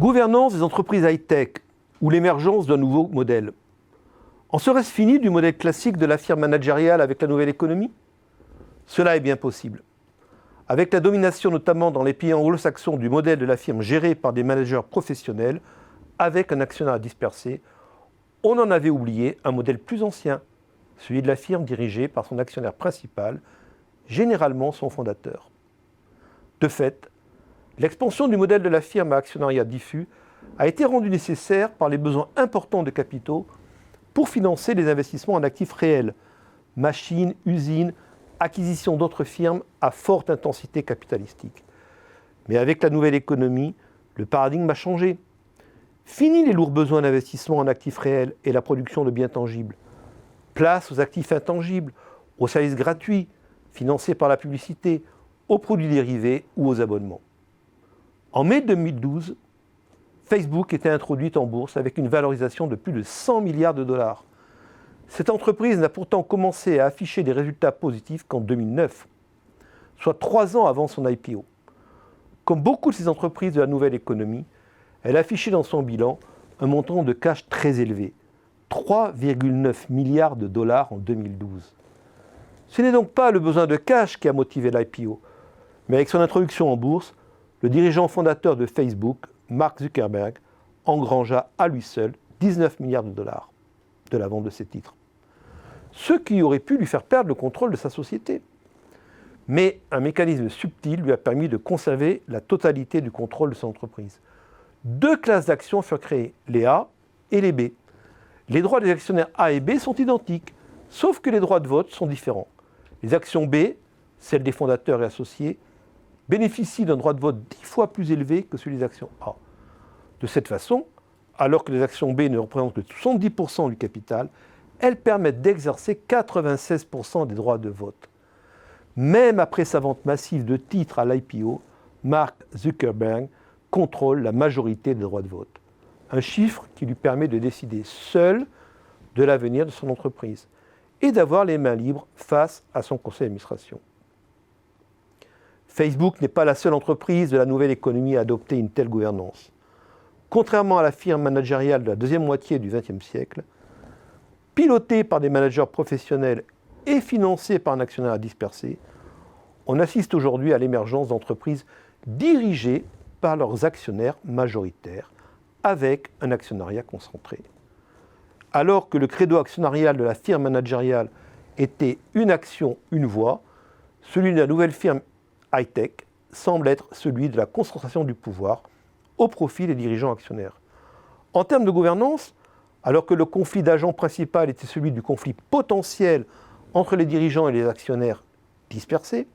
Gouvernance des entreprises high-tech ou l'émergence d'un nouveau modèle. En serait-ce fini du modèle classique de la firme managériale avec la nouvelle économie? Cela est bien possible. Avec la domination notamment dans les pays anglo-saxons du modèle de la firme gérée par des managers professionnels avec un actionnariat dispersé, on en avait oublié un modèle plus ancien, celui de la firme dirigée par son actionnaire principal, généralement son fondateur. De fait, l'expansion du modèle de la firme à actionnariat diffus a été rendue nécessaire par les besoins importants de capitaux pour financer les investissements en actifs réels, machines, usines, acquisition d'autres firmes à forte intensité capitalistique. Mais avec la nouvelle économie, le paradigme a changé. Fini les lourds besoins d'investissement en actifs réels et la production de biens tangibles. Place aux actifs intangibles, aux services gratuits, financés par la publicité, aux produits dérivés ou aux abonnements. En mai 2012, Facebook était introduite en bourse avec une valorisation de plus de 100 milliards de dollars. Cette entreprise n'a pourtant commencé à afficher des résultats positifs qu'en 2009, soit 3 ans avant son IPO. Comme beaucoup de ces entreprises de la nouvelle économie, elle affichait dans son bilan un montant de cash très élevé, 3,9 milliards de dollars en 2012. Ce n'est donc pas le besoin de cash qui a motivé l'IPO, mais avec son introduction en bourse, le dirigeant fondateur de Facebook, Mark Zuckerberg, engrangea à lui seul 19 milliards de dollars de la vente de ses titres. Ce qui aurait pu lui faire perdre le contrôle de sa société. Mais un mécanisme subtil lui a permis de conserver la totalité du contrôle de son entreprise. 2 classes d'actions furent créées, les A et les B. Les droits des actionnaires A et B sont identiques, sauf que les droits de vote sont différents. Les actions B, celles des fondateurs et associés, bénéficient d'un droit de vote 10 fois plus élevé que celui des actions A. De cette façon, alors que les actions B ne représentent que 70% du capital, elles permettent d'exercer 96% des droits de vote. Même après sa vente massive de titres à l'IPO, Mark Zuckerberg contrôle la majorité des droits de vote. Un chiffre qui lui permet de décider seul de l'avenir de son entreprise et d'avoir les mains libres face à son conseil d'administration. Facebook n'est pas la seule entreprise de la nouvelle économie à adopter une telle gouvernance. Contrairement à la firme managériale de la deuxième moitié du XXe siècle, pilotée par des managers professionnels et financée par un actionnariat dispersé, on assiste aujourd'hui à l'émergence d'entreprises dirigées par leurs actionnaires majoritaires, avec un actionnariat concentré. Alors que le credo actionnarial de la firme managériale était une action, une voix, celui de la nouvelle firme high-tech semble être celui de la concentration du pouvoir au profit des dirigeants actionnaires. En termes de gouvernance, alors que le conflit d'agents principal était celui du conflit potentiel entre les dirigeants et les actionnaires dispersés,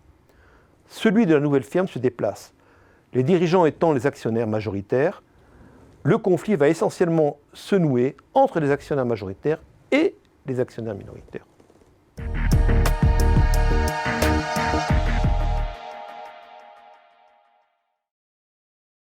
celui de la nouvelle firme se déplace. Les dirigeants étant les actionnaires majoritaires, le conflit va essentiellement se nouer entre les actionnaires majoritaires et les actionnaires minoritaires.